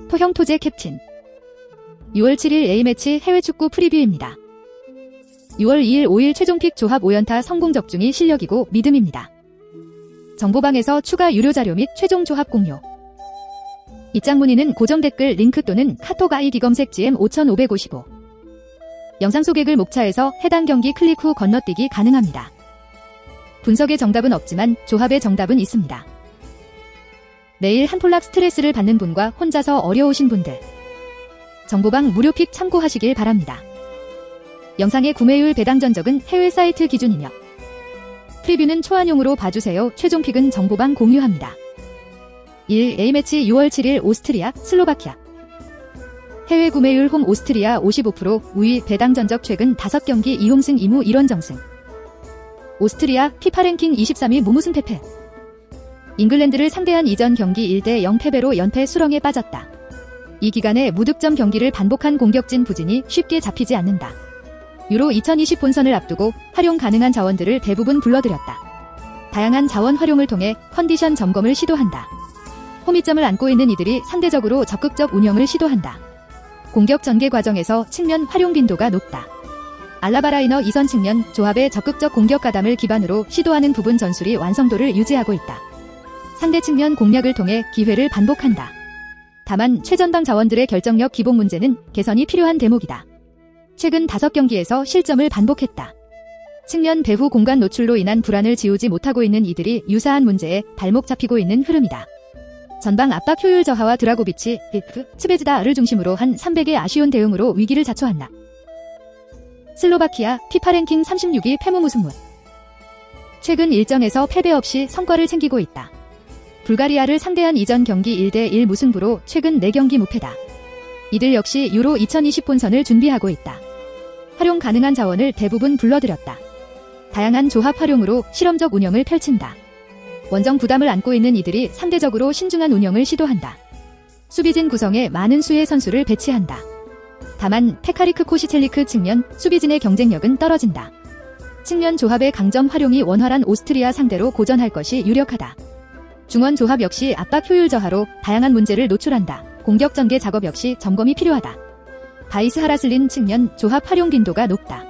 토형토제 캡틴 6월 7일 A매치 해외축구 프리뷰입니다. 6월 2일 5일 최종픽 조합 5연타 성공 적중이 실력이고 믿음입니다. 정보방에서 추가 유료 자료 및 최종 조합 공유. 입장 문의는 고정 댓글 링크 또는 카톡 아이디 검색 GM 5555. 영상 소개글 목차에서 해당 경기 클릭 후 건너뛰기 가능합니다. 분석의 정답은 없지만 조합의 정답은 있습니다. 매일 한 폴락 스트레스를 받는 분과 혼자서 어려우신 분들, 정보방 무료픽 참고하시길 바랍니다. 영상의 구매율 배당 전적은 해외 사이트 기준이며 프리뷰는 초안용으로 봐주세요. 최종픽은 정보방 공유합니다. 1. A매치 6월 7일 오스트리아, 슬로바키아. 해외 구매율 홈 오스트리아 55%, 우위 배당 전적 최근 5경기 2홈승 2무 1원정승. 오스트리아 피파 랭킹 23위 무무승 패패. 잉글랜드를 상대한 이전 경기 1대0 패배로 연패 수렁에 빠졌다. 이 기간에 무득점 경기를 반복한 공격진 부진이 쉽게 잡히지 않는다. 유로 2020 본선을 앞두고 활용 가능한 자원들을 대부분 불러들였다. 다양한 자원 활용을 통해 컨디션 점검을 시도한다. 호미점을 안고 있는 이들이 상대적으로 적극적 운영을 시도한다. 공격 전개 과정에서 측면 활용 빈도가 높다. 알라바라이너 이선 측면 조합의 적극적 공격 가담을 기반으로 시도하는 부분 전술이 완성도를 유지하고 있다. 상대 측면 공략을 통해 기회를 반복한다. 다만 최전방 자원들의 결정력 기복 문제는 개선이 필요한 대목이다. 최근 5경기에서 실점을 반복했다. 측면 배후 공간 노출로 인한 불안을 지우지 못하고 있는 이들이 유사한 문제에 발목 잡히고 있는 흐름이다. 전방 압박 효율 저하와 드라고비치, 츠베즈다를 중심으로 한 300의 아쉬운 대응으로 위기를 자초한다. 슬로바키아 피파 랭킹 36위 패무 무승무. 최근 일정에서 패배 없이 성과를 챙기고 있다. 불가리아를 상대한 이전 경기 1대1 무승부로 최근 4경기 무패다. 이들 역시 유로 2020 본선을 준비하고 있다. 활용 가능한 자원을 대부분 불러들였다. 다양한 조합 활용으로 실험적 운영을 펼친다. 원정 부담을 안고 있는 이들이 상대적으로 신중한 운영을 시도한다. 수비진 구성에 많은 수의 선수를 배치한다. 다만 페카리크 코시첼리크 측면 수비진의 경쟁력은 떨어진다. 측면 조합의 강점 활용이 원활한 오스트리아 상대로 고전할 것이 유력하다. 중원 조합 역시 압박 효율 저하로 다양한 문제를 노출한다. 공격 전개 작업 역시 점검이 필요하다. 바이스 하라슬린 측면 조합 활용 빈도가 높다.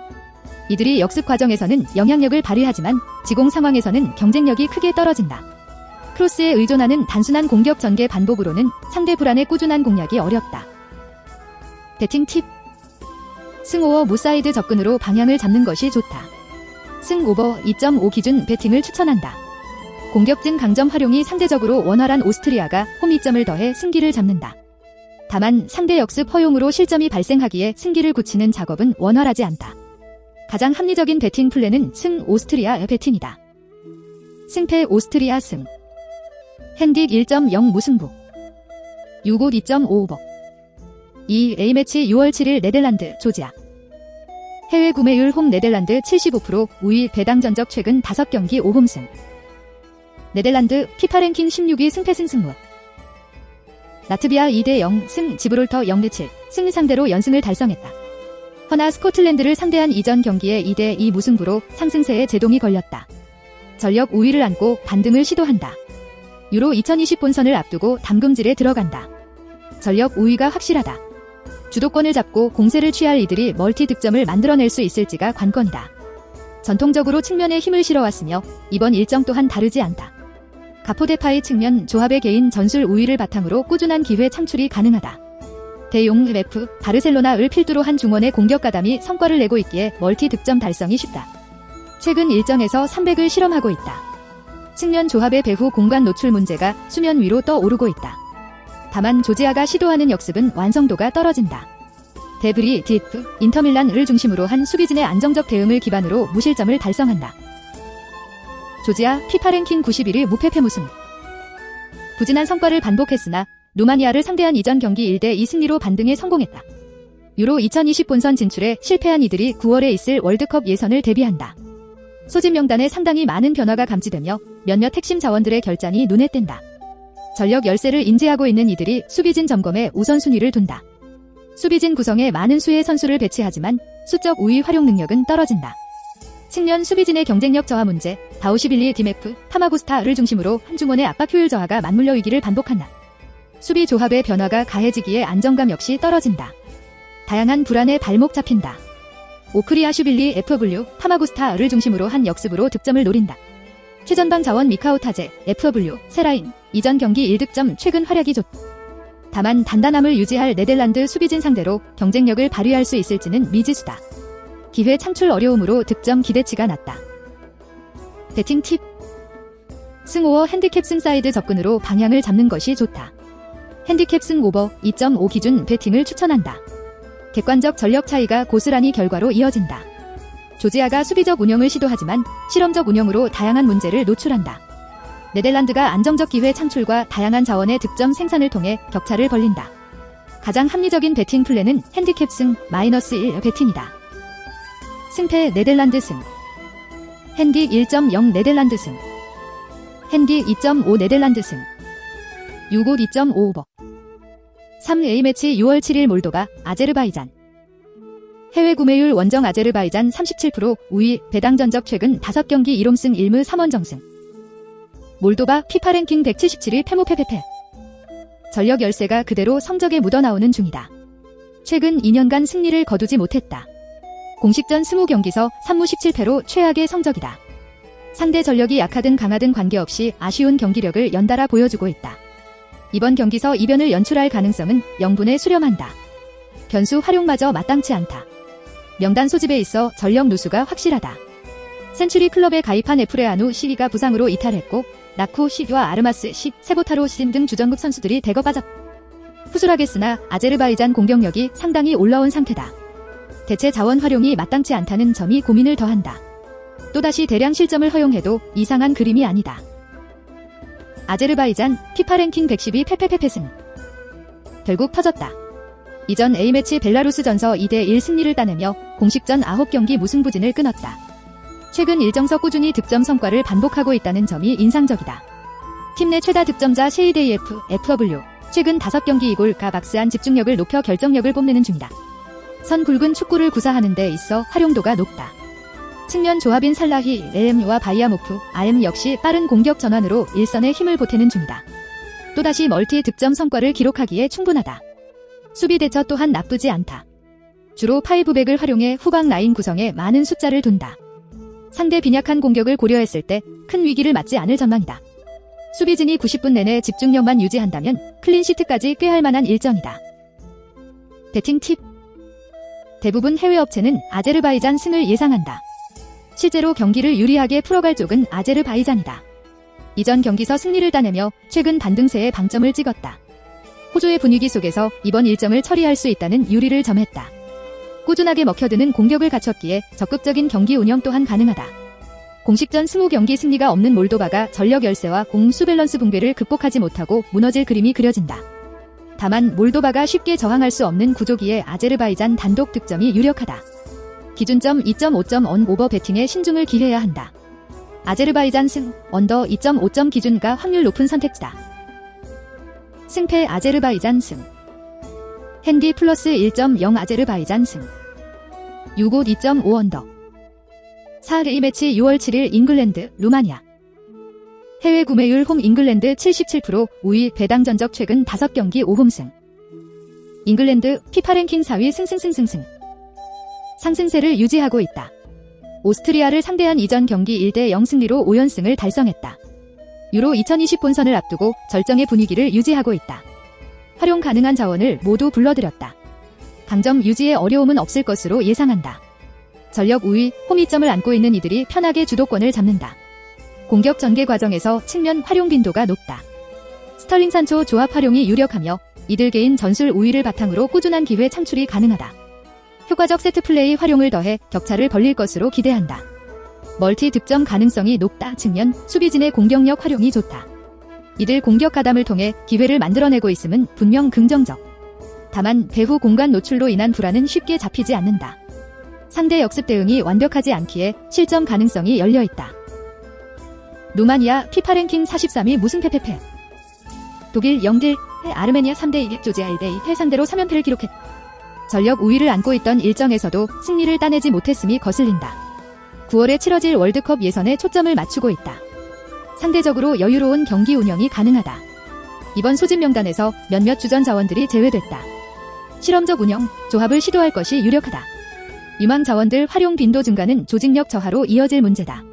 이들이 역습 과정에서는 영향력을 발휘하지만 지공 상황에서는 경쟁력이 크게 떨어진다. 크로스에 의존하는 단순한 공격 전개 반복으로는 상대 불안의 꾸준한 공략이 어렵다. 배팅 팁. 승 오버 무사이드 접근으로 방향을 잡는 것이 좋다. 승 오버 2.5 기준 배팅을 추천한다. 공격진 강점 활용이 상대적으로 원활한 오스트리아가 홈이점을 더해 승기를 잡는다. 다만 상대 역습 허용으로 실점이 발생하기에 승기를 굳히는 작업은 원활하지 않다. 가장 합리적인 배팅 플랜은 승 오스트리아 배팅이다. 승패 오스트리아 승. 핸딕 1.0 무승부. 유곳 2.5 오버. 2. A매치 6월 7일 네덜란드, 조지아. 해외 구매율 홈 네덜란드 75%, 우위 배당 전적 최근 5경기 5홈승. 네덜란드 피파 랭킹 16위 승패승 승무. 라트비아 2대0 승, 지브롤터 0대7 승 상대로 연승을 달성했다. 허나 스코틀랜드를 상대한 이전 경기에 2대2 무승부로 상승세에 제동이 걸렸다. 전력 우위를 안고 반등을 시도한다. 유로 2020 본선을 앞두고 담금질에 들어간다. 전력 우위가 확실하다. 주도권을 잡고 공세를 취할 이들이 멀티 득점을 만들어낼 수 있을지가 관건이다. 전통적으로 측면에 힘을 실어왔으며 이번 일정 또한 다르지 않다. 가포데파이 측면 조합의 개인 전술 우위를 바탕으로 꾸준한 기회 창출이 가능하다. 대용 레프, 바르셀로나를 필두로 한 중원의 공격 가담이 성과를 내고 있기에 멀티 득점 달성이 쉽다. 최근 일정에서 300을 실험하고 있다. 측면 조합의 배후 공간 노출 문제가 수면 위로 떠오르고 있다. 다만 조지아가 시도하는 역습은 완성도가 떨어진다. 데브리, 디프, 인터밀란을 중심으로 한 수비진의 안정적 대응을 기반으로 무실점을 달성한다. 조지아 피파 랭킹 91위 무패 패무승. 부진한 성과를 반복했으나 루마니아를 상대한 이전 경기 1대2 승리로 반등에 성공했다. 유로 2020 본선 진출에 실패한 이들이 9월에 있을 월드컵 예선을 대비한다. 소집 명단에 상당히 많은 변화가 감지되며 몇몇 핵심 자원들의 결장이 눈에 띈다. 전력 열세를 인지하고 있는 이들이 수비진 점검에 우선순위를 둔다. 수비진 구성에 많은 수의 선수를 배치하지만 수적 우위 활용 능력은 떨어진다. 측면 수비진의 경쟁력 저하 문제, 다우시빌리 디메프, 파마구스타를 중심으로 한중원의 압박 효율 저하가 맞물려 위기를 반복한다. 수비 조합의 변화가 가해지기에 안정감 역시 떨어진다. 다양한 불안에 발목 잡힌다. 오크리아슈빌리 FW, 파마구스타를 중심으로 한 역습으로 득점을 노린다. 최전방 자원 미카오 타제, FW, 세라인, 이전 경기 1득점 최근 활약이 좋다. 다만 단단함을 유지할 네덜란드 수비진 상대로 경쟁력을 발휘할 수 있을지는 미지수다. 기회 창출 어려움으로 득점 기대치가 낮다. 배팅 팁. 승오버 핸디캡 승 사이드 접근으로 방향을 잡는 것이 좋다. 핸디캡 승 오버 2.5 기준 배팅을 추천한다. 객관적 전력 차이가 고스란히 결과로 이어진다. 조지아가 수비적 운영을 시도하지만 실험적 운영으로 다양한 문제를 노출한다. 네덜란드가 안정적 기회 창출과 다양한 자원의 득점 생산을 통해 격차를 벌린다. 가장 합리적인 배팅 플랜은 핸디캡 승 -1 배팅이다. 승패 네덜란드 승. 핸디 1.0 네덜란드 승. 핸디 2.5 네덜란드 승. 유고 2.5 오버. 3A매치 6월 7일 몰도바, 아제르바이잔. 해외 구매율 원정 아제르바이잔 37%, 우위, 배당 전적 최근 5경기 1홈승 1무 3원정승. 몰도바, 피파 랭킹 177위 페모페페페. 전력 열세가 그대로 성적에 묻어나오는 중이다. 최근 2년간 승리를 거두지 못했다. 공식전 20경기서 3무 17패로 최악의 성적이다. 상대 전력이 약하든 강하든 관계없이 아쉬운 경기력을 연달아 보여주고 있다. 이번 경기서 이변을 연출할 가능성은 0분에 수렴한다. 변수 활용마저 마땅치 않다. 명단 소집에 있어 전력 누수가 확실하다. 센츄리 클럽에 가입한 에프레아누 시기가 부상으로 이탈했고 나쿠 시기와 아르마스 시, 세보타로 신 등 주전급 선수들이 대거 빠졌다. 후술하겠으나 아제르바이잔 공격력이 상당히 올라온 상태다. 대체 자원 활용이 마땅치 않다는 점이 고민을 더한다. 또다시 대량 실점을 허용해도 이상한 그림이 아니다. 아제르바이잔 피파 랭킹 110위 페페페페 승. 결국 터졌다. 이전 A매치 벨라루스 전서 2대1 승리를 따내며 공식전 9경기 무승부진을 끊었다. 최근 일정서 꾸준히 득점 성과를 반복하고 있다는 점이 인상적이다. 팀 내 최다 득점자 셰이데이F, FW, 최근 5경기 2골과 박스한 집중력을 높여 결정력을 뽐내는 중이다. 선 굵은 축구를 구사하는 데 있어 활용도가 높다. 측면 조합인 살라히, 레엠과 바이아모프, RM 역시 빠른 공격 전환으로 일선에 힘을 보태는 중이다. 또다시 멀티 득점 성과를 기록하기에 충분하다. 수비 대처 또한 나쁘지 않다. 주로 파이브백을 활용해 후방 라인 구성에 많은 숫자를 둔다. 상대 빈약한 공격을 고려했을 때 큰 위기를 맞지 않을 전망이다. 수비진이 90분 내내 집중력만 유지한다면 클린시트까지 꾀할 만한 일정이다. 배팅 팁. 대부분 해외 업체는 아제르바이잔 승을 예상한다. 실제로 경기를 유리하게 풀어갈 쪽은 아제르바이잔이다. 이전 경기서 승리를 따내며 최근 반등세에 방점을 찍었다. 호조의 분위기 속에서 이번 일정을 처리할 수 있다는 유리를 점했다. 꾸준하게 먹혀드는 공격을 갖췄기에 적극적인 경기 운영 또한 가능하다. 공식전 20경기 승리가 없는 몰도바가 전력 열세와 공수 밸런스 붕괴를 극복하지 못하고 무너질 그림이 그려진다. 다만 몰도바가 쉽게 저항할 수 없는 구조기에 아제르바이잔 단독 득점이 유력하다. 기준점 2.5점 언 오버 배팅에 신중을 기해야 한다. 아제르바이잔 승, 언더 2.5점 기준가 확률 높은 선택지다. 승패 아제르바이잔 승. 핸디 플러스 1.0 아제르바이잔 승. 유고 2.5 언더. 4A매치 6월 7일 잉글랜드, 루마니아. 해외 구매율 홈 잉글랜드 77%, 우위 배당 전적 최근 5경기 5홈승. 잉글랜드 피파 랭킹 4위 승승승승승. 상승세를 유지하고 있다. 오스트리아를 상대한 이전 경기 1대0 승리로 5연승을 달성했다. 유로 2020 본선을 앞두고 절정의 분위기를 유지하고 있다. 활용 가능한 자원을 모두 불러들였다. 강점 유지에 어려움은 없을 것으로 예상한다. 전력 우위, 홈이점을 안고 있는 이들이 편하게 주도권을 잡는다. 공격 전개 과정에서 측면 활용 빈도가 높다. 스털링 산초 조합 활용이 유력하며 이들 개인 전술 우위를 바탕으로 꾸준한 기회 창출이 가능하다. 효과적 세트플레이 활용을 더해 격차를 벌릴 것으로 기대한다. 멀티 득점 가능성이 높다. 측면, 수비진의 공격력 활용이 좋다. 이들 공격 가담을 통해 기회를 만들어내고 있음은 분명 긍정적. 다만 배후 공간 노출로 인한 불안은 쉽게 잡히지 않는다. 상대 역습 대응이 완벽하지 않기에 실점 가능성이 열려있다. 루마니아 피파 랭킹 43위 무승패패패. 독일 0대1, 아르메니아 3대2, 조지아 1대2 상대로 3연패를 기록했다. 전력 우위를 안고 있던 일정에서도 승리를 따내지 못했음이 거슬린다. 9월에 치러질 월드컵 예선에 초점을 맞추고 있다. 상대적으로 여유로운 경기 운영이 가능하다. 이번 소집 명단에서 몇몇 주전 자원들이 제외됐다. 실험적 운영, 조합을 시도할 것이 유력하다. 유망 자원들 활용 빈도 증가는 조직력 저하로 이어질 문제다.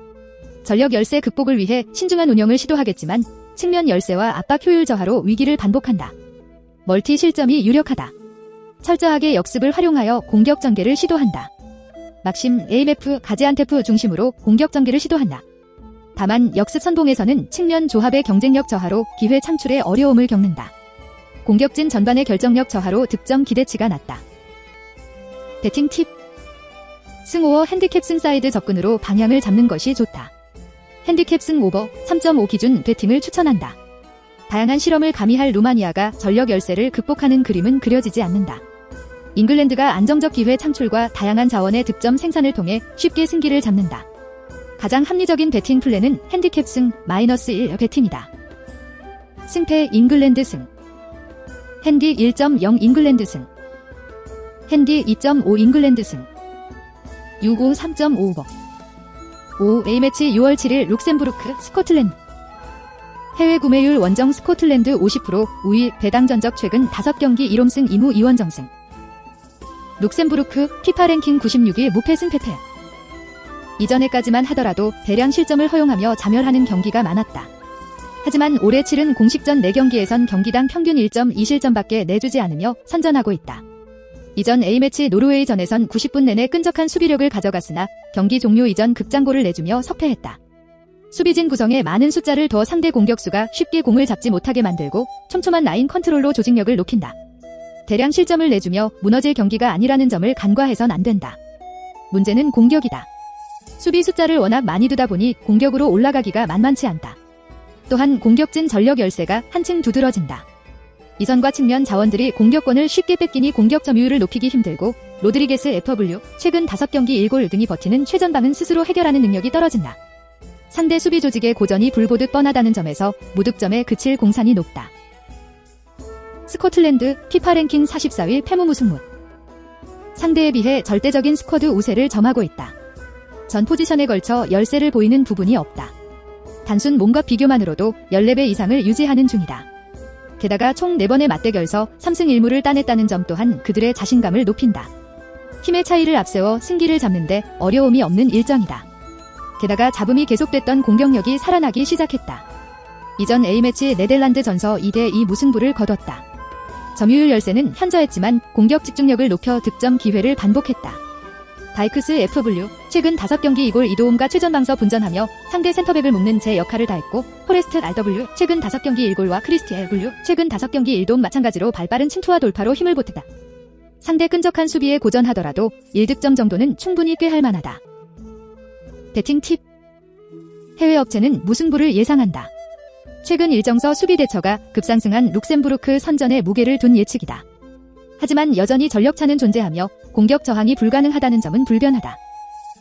전력 열세 극복을 위해 신중한 운영을 시도하겠지만 측면 열세와 압박 효율 저하로 위기를 반복한다. 멀티 실점이 유력하다. 철저하게 역습을 활용하여 공격 전개를 시도한다. 막심, AMF, 가지안테프 중심으로 공격 전개를 시도한다. 다만 역습 선봉에서는 측면 조합의 경쟁력 저하로 기회 창출에 어려움을 겪는다. 공격진 전반의 결정력 저하로 득점 기대치가 낮다. 배팅 팁. 승오버 핸디캡 승 사이드 접근으로 방향을 잡는 것이 좋다. 핸디캡 승 오버 3.5 기준 배팅을 추천한다. 다양한 실험을 가미할 루마니아가 전력 열세를 극복하는 그림은 그려지지 않는다. 잉글랜드가 안정적 기회 창출과 다양한 자원의 득점 생산을 통해 쉽게 승기를 잡는다. 가장 합리적인 배팅 플랜은 핸디캡 승 -1 배팅이다. 승패 잉글랜드 승. 핸디 1.0 잉글랜드 승. 핸디 2.5 잉글랜드 승. 65 3.5 오버. 5. A매치 6월 7일 룩셈부르크, 스코틀랜드. 해외 구매율 원정 스코틀랜드 50%, 우위 배당 전적 최근 5경기 1홈승 2무 2원정승. 룩셈부르크, 피파 랭킹 96위 무패승 패패. 이전에까지만 하더라도 대량 실점을 허용하며 자멸하는 경기가 많았다. 하지만 올해 치른 공식전 4경기에선 경기당 평균 1.2실점밖에 내주지 않으며 선전하고 있다. 이전 A매치 노르웨이전에선 90분 내내 끈적한 수비력을 가져갔으나 경기 종료 이전 극장골을 내주며 석패했다. 수비진 구성에 많은 숫자를 더 상대 공격수가 쉽게 공을 잡지 못하게 만들고 촘촘한 라인 컨트롤로 조직력을 높인다. 대량 실점을 내주며 무너질 경기가 아니라는 점을 간과해선 안 된다. 문제는 공격이다. 수비 숫자를 워낙 많이 두다 보니 공격으로 올라가기가 만만치 않다. 또한 공격진 전력 열세가 한층 두드러진다. 이선과 측면 자원들이 공격권을 쉽게 뺏기니 공격 점유율을 높이기 힘들고 로드리게스 FW 최근 5경기 1골 등이 버티는 최전방은 스스로 해결하는 능력이 떨어진다. 상대 수비 조직의 고전이 불보듯 뻔하다는 점에서 무득점에 그칠 공산이 높다. 스코틀랜드 피파 랭킹 44위 패무무승무. 상대에 비해 절대적인 스쿼드 우세를 점하고 있다. 전 포지션에 걸쳐 열세를 보이는 부분이 없다. 단순 몸과 비교만으로도 14배 이상을 유지하는 중이다. 게다가 총 4번의 맞대결서 3승 1무를 따냈다는 점 또한 그들의 자신감을 높인다. 힘의 차이를 앞세워 승기를 잡는데 어려움이 없는 일정이다. 게다가 잡음이 계속됐던 공격력이 살아나기 시작했다. 이전 A매치 네덜란드 전서 2대2 무승부를 거뒀다. 점유율 열세는 현저했지만 공격 집중력을 높여 득점 기회를 반복했다. 다이크스 FW 최근 5경기 2골 2도움과 최전방서 분전하며 상대 센터백을 묶는 제 역할을 다했고 포레스트 RW 최근 5경기 1골과 크리스티 LW 최근 5경기 1도움 마찬가지로 발빠른 침투와 돌파로 힘을 보탰다. 상대 끈적한 수비에 고전하더라도 1득점 정도는 충분히 꾀할 만하다. 배팅 팁. 해외 업체는 무승부를 예상한다. 최근 일정서 수비 대처가 급상승한 룩셈부르크 선전에 무게를 둔 예측이다. 하지만 여전히 전력차는 존재하며 공격 저항이 불가능하다는 점은 불변하다.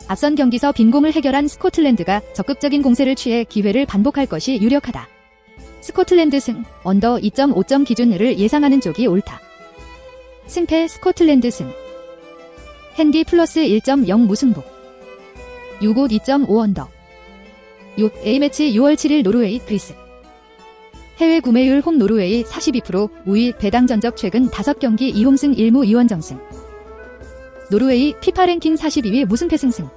앞선 경기서 빈공을 해결한 스코틀랜드가 적극적인 공세를 취해 기회를 반복할 것이 유력하다. 스코틀랜드 승, 언더 2.5점 기준을 예상하는 쪽이 옳다. 승패 스코틀랜드 승. 핸디 플러스 1.0 무승부. 6옷 2.5 언더. 6. A매치 6월 7일 노르웨이, 그리스. 해외 구매율 홈 노르웨이 42%, 우위 배당 전적 최근 5경기 2홈승 1무 2원정승. 노르웨이 피파 랭킹 42위 무승패 승승.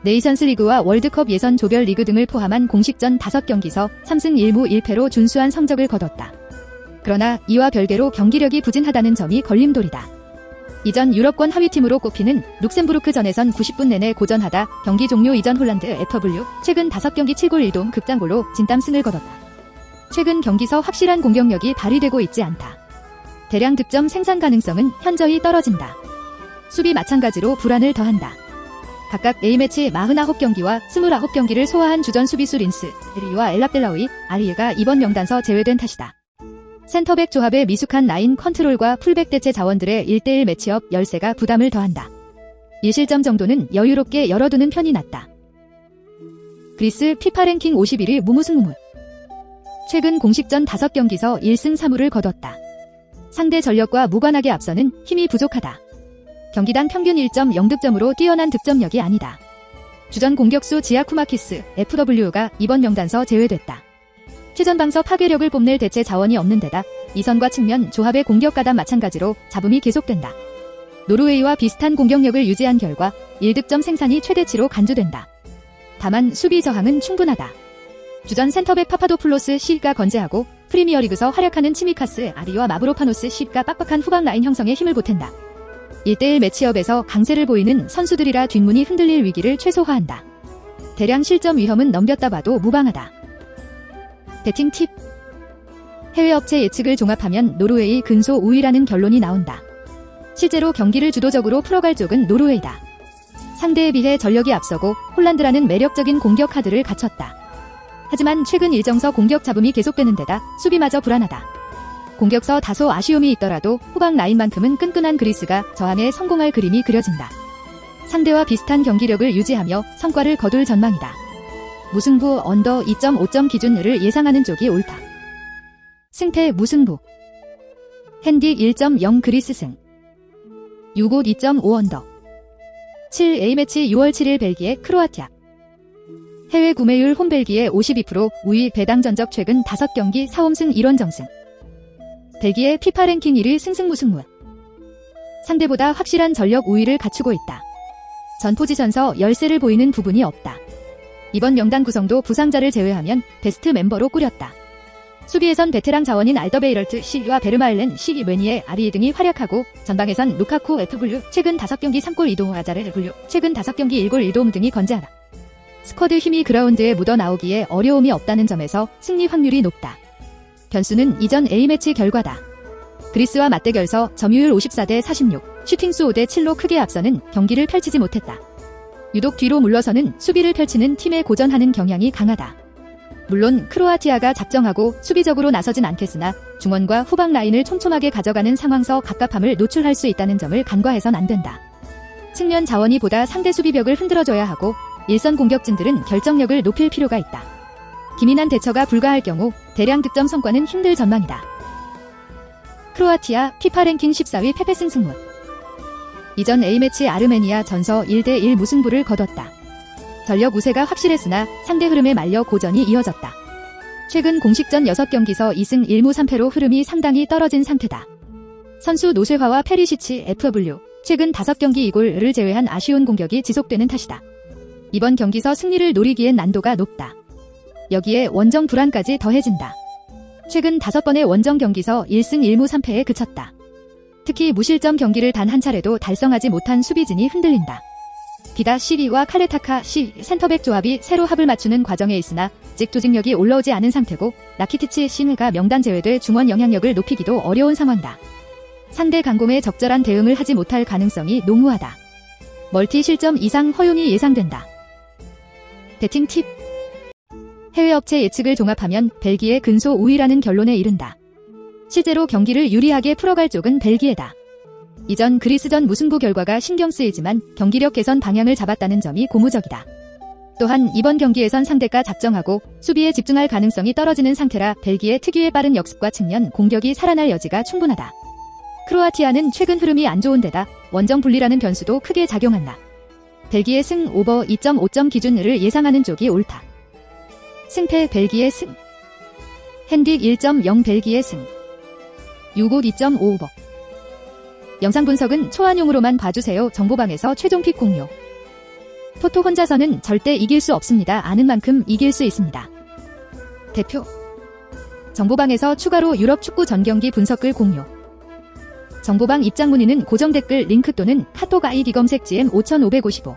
네이션스 리그와 월드컵 예선 조별 리그 등을 포함한 공식전 5경기서 3승 1무 1패로 준수한 성적을 거뒀다. 그러나 이와 별개로 경기력이 부진하다는 점이 걸림돌이다. 이전 유럽권 하위팀으로 꼽히는 룩셈부르크전에선 90분 내내 고전하다 경기 종료 이전 홀란드 FW 최근 5경기 7골 1도움 극장골로 진땀승을 거뒀다. 최근 경기서 확실한 공격력이 발휘되고 있지 않다. 대량 득점 생산 가능성은 현저히 떨어진다. 수비 마찬가지로 불안을 더한다. 각각 A매치 49경기와 29경기를 소화한 주전 수비수 린스, 에리와 엘랍델라우이, 아리에가 이번 명단서 제외된 탓이다. 센터백 조합의 미숙한 라인 컨트롤과 풀백 대체 자원들의 1대1 매치업 열세가 부담을 더한다. 1실점 정도는 여유롭게 열어두는 편이 낫다. 그리스 피파 랭킹 51위 무무승무무. 최근 공식전 5경기서 1승 3무를 거뒀다. 상대 전력과 무관하게 앞서는 힘이 부족하다. 경기당 평균 1.0득점으로 뛰어난 득점력이 아니다. 주전 공격수 지아쿠마키스, FW가 이번 명단서 제외됐다. 최전방서 파괴력을 뽐낼 대체 자원이 없는 데다 이선과 측면 조합의 공격 가담 마찬가지로 잡음이 계속된다. 노르웨이와 비슷한 공격력을 유지한 결과 1득점 생산이 최대치로 간주된다. 다만 수비 저항은 충분하다. 주전 센터백 파파도플로스 C가 건재하고 프리미어리그서 활약하는 치미카스 아리와 마브로파노스 C가 빡빡한 후방 라인 형성에 힘을 보탠다. 1대1 매치업에서 강세를 보이는 선수들이라 뒷문이 흔들릴 위기를 최소화한다. 대량 실점 위험은 넘겼다 봐도 무방하다. 배팅 팁. 해외 업체 예측을 종합하면 노르웨이 근소 우위라는 결론이 나온다. 실제로 경기를 주도적으로 풀어갈 쪽은 노르웨이다. 상대에 비해 전력이 앞서고 홀란드라는 매력적인 공격 카드를 갖췄다. 하지만 최근 일정서 공격 잡음이 계속되는 데다 수비마저 불안하다. 공격서 다소 아쉬움이 있더라도 후방 라인만큼은 끈끈한 그리스가 저항에 성공할 그림이 그려진다. 상대와 비슷한 경기력을 유지하며 성과를 거둘 전망이다. 무승부 언더 2.5점 기준을 예상하는 쪽이 옳다. 승패 무승부. 핸딕 1.0 그리스 승. 6옷 2.5 언더. 7A매치 6월 7일 벨기에 크로아티아. 해외 구매율 홈 벨기에 52%, 우위 배당 전적 최근 5경기 4홈승 1원정승. 벨기에 피파 랭킹 1위 승승무승무. 상대보다 확실한 전력 우위를 갖추고 있다. 전 포지션서 열세를 보이는 부분이 없다. 이번 명단 구성도 부상자를 제외하면 베스트 멤버로 꾸렸다. 수비에선 베테랑 자원인 알더베이럴트 C와 베르마엘렌 C, 웨니에 아리 등이 활약하고 전방에선 루카쿠 FW, 최근 5경기 3골 2도움 아자르 W, 최근 5경기 1골 1도움 등이 건재하다. 스쿼드 힘이 그라운드에 묻어나오기에 어려움이 없다는 점에서 승리 확률이 높다. 변수는 이전 A매치 결과다. 그리스와 맞대결서 점유율 54대 46, 슈팅수 5대 7로 크게 앞서는 경기를 펼치지 못했다. 유독 뒤로 물러서는 수비를 펼치는 팀에 고전하는 경향이 강하다. 물론 크로아티아가 작정하고 수비적으로 나서진 않겠으나 중원과 후방 라인을 촘촘하게 가져가는 상황서 갑갑함을 노출할 수 있다는 점을 간과해선 안 된다. 측면 자원이 보다 상대 수비벽을 흔들어줘야 하고 일선 공격진들은 결정력을 높일 필요가 있다. 기민한 대처가 불가할 경우 대량 득점 성과는 힘들 전망이다. 크로아티아 피파 랭킹 14위 페페승 승무. 이전 A매치 아르메니아 전서 1대1 무승부를 거뒀다. 전력 우세가 확실했으나 상대 흐름에 말려 고전이 이어졌다. 최근 공식전 6경기서 2승 1무 3패로 흐름이 상당히 떨어진 상태다. 선수 노쉐화와 페리시치 FW, 최근 5경기 2골을 제외한 아쉬운 공격이 지속되는 탓이다. 이번 경기서 승리를 노리기엔 난도가 높다. 여기에 원정 불안까지 더해진다. 최근 5번의 원정 경기서 1승 1무 3패에 그쳤다. 특히 무실점 경기를 단 한 차례도 달성하지 못한 수비진이 흔들린다. 비다 시리와 칼레타카 시 센터백 조합이 새로 합을 맞추는 과정에 있으나 직 조직력이 올라오지 않은 상태고 라키티치 시느가 명단 제외돼 중원 영향력을 높이기도 어려운 상황이다. 상대 강공에 적절한 대응을 하지 못할 가능성이 농후하다. 멀티 실점 이상 허용이 예상된다. 배팅 팁. 해외 업체 예측을 종합하면 벨기에 근소 우위라는 결론에 이른다. 실제로 경기를 유리하게 풀어갈 쪽은 벨기에다. 이전 그리스전 무승부 결과가 신경 쓰이지만 경기력 개선 방향을 잡았다는 점이 고무적이다. 또한 이번 경기에선 상대가 작정하고 수비에 집중할 가능성이 떨어지는 상태라 벨기에 특유의 빠른 역습과 측면 공격이 살아날 여지가 충분하다. 크로아티아는 최근 흐름이 안 좋은 데다 원정 분리라는 변수도 크게 작용한다. 벨기에 승 오버 2.5점 기준을 예상하는 쪽이 옳다. 승패 벨기에 승. 핸딕 1.0 벨기에 승. 6옷 2.5 오버. 영상 분석은 초안용으로만 봐주세요. 정보방에서 최종픽 공유. 토토 혼자서는 절대 이길 수 없습니다. 아는 만큼 이길 수 있습니다. 대표. 정보방에서 추가로 유럽 축구 전경기 분석글 공유. 정보방 입장 문의는 고정 댓글 링크 또는 카톡 아이디 검색 GM 5555